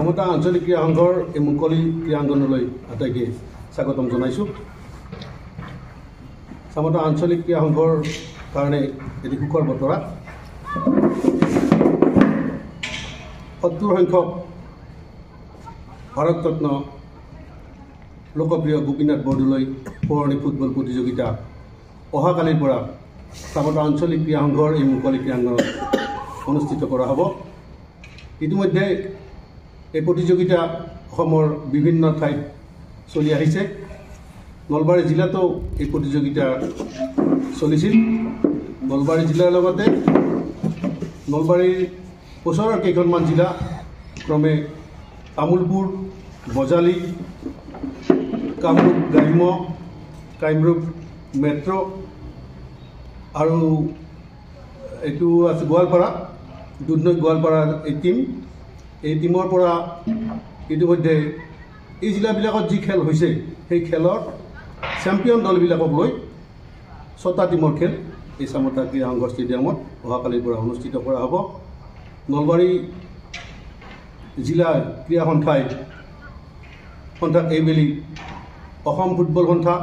চামতা আঞ্চলিক ক্ৰীড়া সংঘৰ এই মুকলি ক্ৰীড়াংগনলৈ আটাইকে স্বাগতম জনাইছোঁ। চামতা আঞ্চলিক ক্ৰীড়া সংঘৰ কাৰণে এটি সুখৰ বতৰা। 70 সংখ্যক ভাৰতৰত্ন লোকপ্ৰিয় গোপীনাথ বৰদলৈ পৌৰণি ফুটবল প্ৰতিযোগিতা অহাকালিৰ পৰা চামতা আঞ্চলিক ক্ৰীড়া সংঘৰ এই মুকলি ক্ৰীড়াংগনত অনুষ্ঠিত কৰা হ'ব। ইতিমধ্যে এই প্ৰতিযোগিতা অসমৰ বিভিন্ন ঠাইত চলি আহিছে। নলবাৰী জিলাতো এই প্ৰতিযোগিতা চলিছিল। নলবাৰী জিলাৰ লগতে নলবাৰীৰ ওচৰৰ কেইখনমান জিলা ক্ৰমে তামুলপুৰ, বজালী, কামৰূপ গ্ৰাম্য, কামৰূপ মেট্ৰ' আৰু এইটো আছে গোৱালপাৰা, দুধনৈ গোৱালপাৰাৰ এই টিমৰ পৰা ইতিমধ্যে এই জিলাবিলাকত যি খেল হৈছে সেই খেলৰ চেম্পিয়ন দলবিলাকক লৈ 6টা টিমৰ খেল এই চামতা ক্ৰীড়া সংঘ ষ্টেডিয়ামত অহাকালিৰ পৰা অনুষ্ঠিত কৰা হ'ব। নলবাৰী জিলা ক্ৰীড়া সন্থাক এইবেলি অসম ফুটবল সন্থা,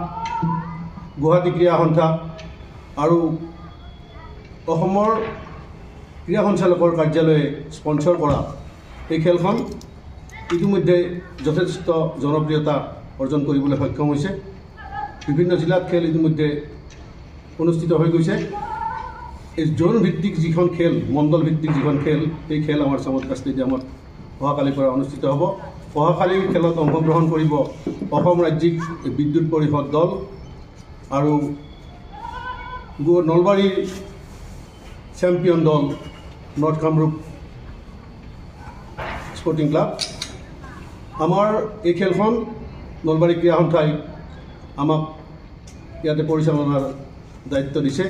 গুৱাহাটী ক্ৰীড়া সন্থা আৰু অসমৰ ক্ৰীড়া সঞ্চালকৰ কাৰ্যালয়ে স্পন্সৰ কৰা এই খেলখন ইতিমধ্যে যথেষ্ট জনপ্ৰিয়তা অৰ্জন কৰিবলৈ সক্ষম হৈছে। বিভিন্ন জিলাত খেল ইতিমধ্যে অনুষ্ঠিত হৈ গৈছে। এই জোন ভিত্তিক যিখন খেল, মণ্ডল ভিত্তিক যিখন খেল, সেই খেল আমাৰ চামতা ষ্টেডিয়ামত অহাকালিৰ পৰা অনুষ্ঠিত হ'ব। অহাকালিৰ খেলত অংশগ্ৰহণ কৰিব অসম ৰাজ্যিক বিদ্যুৎ পৰিষদ দল আৰু নলবাৰীৰ চেম্পিয়ন দল নৰ্থ কামৰূপ স্পৰ্টিং ক্লাব। আমাৰ এই খেলখন নলবাৰী ক্ৰীড়া সন্থাই আমাক ইয়াতে পৰিচালনাৰ দায়িত্ব দিছে।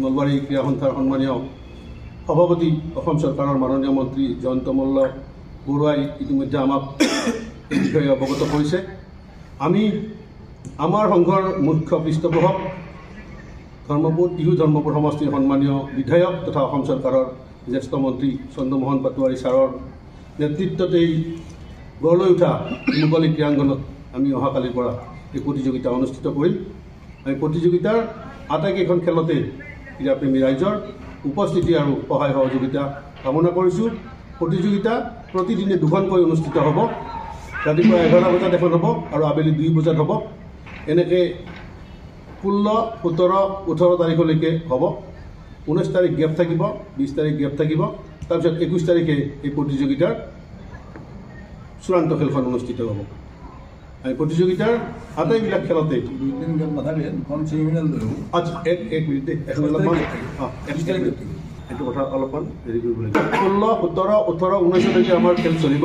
নলবাৰী ক্ৰীড়া সন্থাৰ সন্মানীয় সভাপতি অসম চৰকাৰৰ মাননীয় মন্ত্ৰী জয়ন্ত মল্ল বৰুৱাই ইতিমধ্যে আমাক এই বিষয়ে অৱগত কৰিছে। আমি আমাৰ সংঘৰ মুখ্য পৃষ্ঠপোষক টিহু ধৰ্মপুৰ সমষ্টিৰ সন্মানীয় বিধায়ক তথা অসম চৰকাৰৰ জ্যেষ্ঠ মন্ত্ৰী চন্দ্ৰমোহন পাটোৱাৰী ছাৰৰ নেতৃত্বত এই গঢ় লৈ উঠা মুকলি ক্ৰীড়াংগনত আমি অহাকালিৰ পৰা এই প্ৰতিযোগিতা অনুষ্ঠিত কৰিম। আমি প্ৰতিযোগিতাৰ আটাইকেইখন খেলতে ক্ৰীড়াপ্ৰেমী ৰাইজৰ উপস্থিতি আৰু সহায় সহযোগিতা কামনা কৰিছোঁ। প্ৰতিযোগিতা প্ৰতিদিনে দুখনকৈ অনুষ্ঠিত হ'ব। ৰাতিপুৱা 11 বজাত এখন হ'ব আৰু আবেলি 2 বজাত হ'ব। এনেকৈ 16, 17, 18 তাৰিখলৈকে হ'ব। 19 তাৰিখ গেপ থাকিব, 20 তাৰিখ গেপ থাকিব। তাৰপিছত 21 তাৰিখে এই প্ৰতিযোগিতাৰ চূড়ান্ত খেলখন অনুষ্ঠিত হ'ব। এই প্ৰতিযোগিতাৰ আটাইবিলাক খেলতে এইটো কথা অলপমান হেৰি কৰিব লাগিব। 16, 17, 18, 19লৈকে আমাৰ খেল চলিব।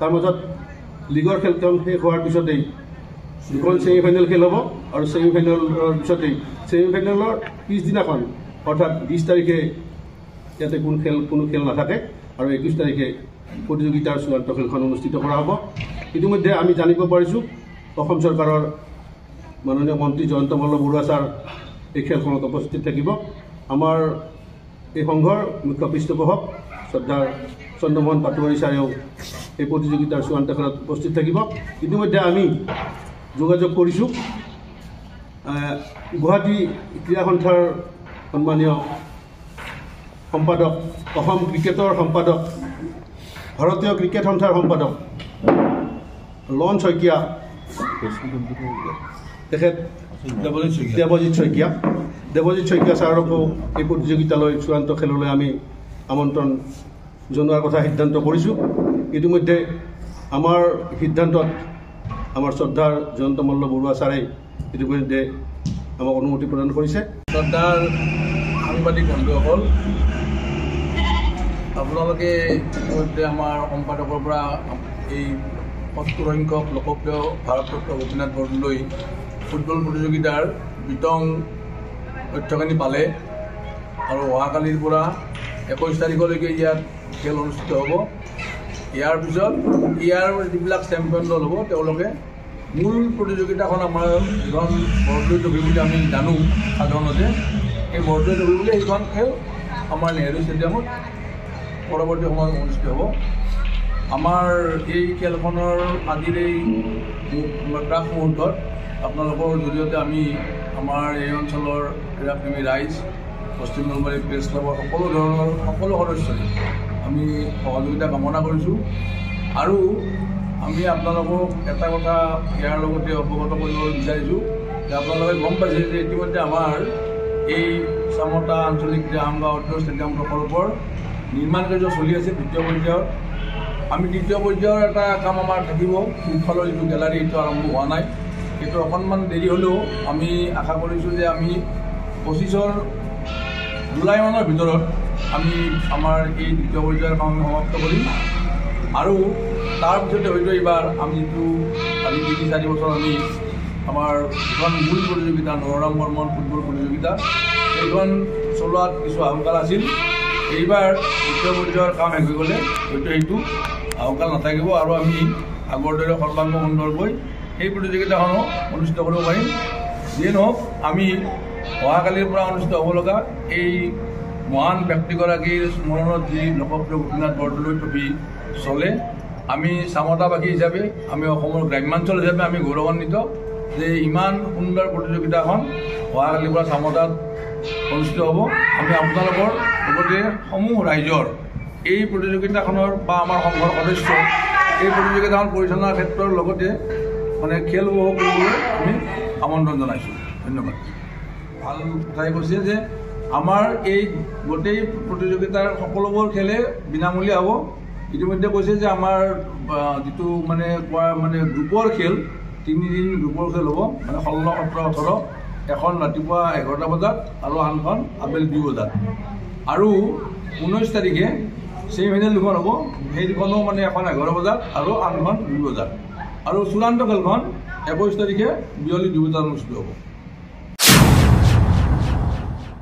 তাৰ মাজত লীগৰ খেলখন শেষ হোৱাৰ পিছতেই দুখন ছেমি ফাইনেল খেল হ'ব আৰু ছেমি ফাইনেলৰ পিছতেই ছেমি ফাইনেলৰ পিছদিনাখন অৰ্থাৎ 20 তাৰিখে ইয়াতে কোনো খেল নাথাকে আৰু 21 তাৰিখে প্ৰতিযোগিতাৰ চূড়ান্ত খেলখন অনুষ্ঠিত কৰা হ'ব। ইতিমধ্যে আমি জানিব পাৰিছোঁ অসম চৰকাৰৰ মাননীয় মন্ত্ৰী জয়ন্ত মল্ল বৰুৱা ছাৰ এই খেলখনত উপস্থিত থাকিব। আমাৰ এই সংঘৰ মুখ্য পৃষ্ঠপোষক শ্ৰদ্ধাৰ চন্দ্ৰমোহন পাটোৱাৰী ছাৰেও এই প্ৰতিযোগিতাৰ চূড়ান্ত খেলত উপস্থিত থাকিব। ইতিমধ্যে আমি যোগাযোগ কৰিছোঁ গুৱাহাটী ক্ৰীড়া সন্থাৰ সন্মানীয় সম্পাদক, অসম ক্ৰিকেটৰ সম্পাদক, ভাৰতীয় ক্ৰিকেট সন্থাৰ সম্পাদক লন শইকীয়া, তেখেত দেৱজিৎ শইকীয়া ছাৰকো এই প্ৰতিযোগিতালৈ চূড়ান্ত খেললৈ আমি আমন্ত্ৰণ জনোৱাৰ কথা সিদ্ধান্ত কৰিছোঁ। ইতিমধ্যে আমাৰ সিদ্ধান্তত আমাৰ শ্ৰদ্ধাৰ জয়ন্ত মল্ল বৰুৱা ছাৰে ইতিমধ্যে আমাক অনুমতি প্ৰদান কৰিছে। শ্ৰদ্ধাৰ সাংবাদিক বন্ধুসকল, আপোনালোকে ইতিমধ্যে আমাৰ সম্পাদকৰ পৰা এই 70 সংখ্যক লোকপ্ৰিয় ভাৰতৰত্ন গোপীনাথ বৰদলৈ ফুটবল প্ৰতিযোগিতাৰ বিতং তথ্যখিনি পালে আৰু অহাকালিৰ পৰা 21 তাৰিখলৈকে ইয়াত খেল অনুষ্ঠিত হ'ব। ইয়াৰ পিছত ইয়াৰ যিবিলাক চেম্পিয়ন দল হ'ব তেওঁলোকে মূল প্ৰতিযোগিতাখন আমাৰ যিখন বৰদলৈ ট্ৰফি বুলি আমি জানো সাধাৰণতে, এই বৰদলৈ ট্ৰফি বুলি সেইখন খেল আমাৰ নেহেৰু ষ্টেডিয়ামত পৰৱৰ্তী সময়ত অনুষ্ঠিত হ'ব। আমাৰ এই খেলখনৰ আজিৰ এই প্ৰাক মুহূৰ্তত আপোনালোকৰ জৰিয়তে আমি আমাৰ এই অঞ্চলৰ ক্ৰীড়াপ্ৰেমী ৰাইজ পশ্চিম নলবাৰী প্ৰেছ ক্লাবৰ সকলো সদস্যই আমি সহযোগিতা কামনা কৰিছোঁ। আৰু আমি আপোনালোকক এটা কথা ইয়াৰ লগতে অৱগত কৰিব বিচাৰিছোঁ যে আপোনালোকে গম পাইছে যে ইতিমধ্যে আমাৰ এই চামতা আঞ্চলিক ক্ৰীড়াংগন বা আউটডোৰ ষ্টেডিয়াম প্ৰকল্পৰ নিৰ্মাণ কাৰ্য চলি আছে দ্বিতীয় পৰ্যায়ত। আমি দ্বিতীয় পৰ্যায়ৰ এটা কাম আমাৰ থাকিব, পিছফালৰ যিটো গেলাৰী এইটো আৰম্ভ হোৱা নাই, সেইটো অকণমান দেৰি হ'লেও আমি আশা কৰিছোঁ যে আমি 25 জুলাই মানৰ ভিতৰত আমি আমাৰ এই দ্বিতীয় পৰ্যায়ৰ কাম সমাপ্ত কৰিম। আৰু তাৰপিছতে হয়তো এইবাৰ আমি যিটো আজি 3-4 বছৰ আমি আমাৰ এখন মূল প্ৰতিযোগিতা নৰৰাম বৰ্মন ফুটবল প্ৰতিযোগিতা এইখন চলোৱাত কিছু আহুকাল আছিল। এইবাৰ দ্বিতীয় পৰ্যায়ৰ কাম শেষ হৈ গ'লে হয়তো সেইটো আহুকাল নাথাকিব আৰু আমি আগৰ দৰে সৰ্বাংগ সুন্দৰকৈ সেই প্ৰতিযোগিতাখনো অনুষ্ঠিত কৰিব পাৰিম। যিয়ে নহওক আমি অহাকালিৰ পৰা অনুষ্ঠিত হ'ব লগা এই মহান ব্যক্তিগৰাকীৰ স্মৰণত যি লোকপ্ৰিয় গোপীনাথ বৰদলৈ ট্ৰফি চলে, আমি চামতাবাসী হিচাপে আমি অসমৰ গ্ৰাম্যাঞ্চল হিচাপে আমি গৌৰৱান্বিত যে ইমান সুন্দৰ প্ৰতিযোগিতাখন অহাকালিৰ পৰা চামতাত অনুষ্ঠিত হ'ব। আমি আপোনালোকৰ লগতে সমূহ ৰাইজৰ এই প্ৰতিযোগিতাখনৰ বা আমাৰ সংঘৰ সদস্য এই প্ৰতিযোগিতাখন পৰিচালনাৰ ক্ষেত্ৰৰ লগতে মানে খেল উপভোগ কৰিবলৈ আমি আমন্ত্ৰণ জনাইছোঁ। ধন্যবাদ। ভাল কথাই কৈছে যে আমাৰ এই গোটেই প্ৰতিযোগিতাৰ সকলোবোৰ খেলে বিনামূলীয়া হ'ব। ইতিমধ্যে কৈছে যে আমাৰ যিটো মানে গ্ৰুপৰ খেল 3 দিন গ্ৰুপৰ খেল হ'ব, মানে 16, 17, 18 এখন ৰাতিপুৱা 11টা বজাত আৰু আনখন আবেলি 2 বজাত। আৰু 19 তাৰিখে ছেমিফাইনেল দুখন হ'ব, সেই দুখনো মানে এখন 11 বজাত আৰু আনখন 2 বজাত। আৰু চূড়ান্ত খেলখন 21 তাৰিখে বিয়লি 2 বজাত অনুষ্ঠিত হ'ব।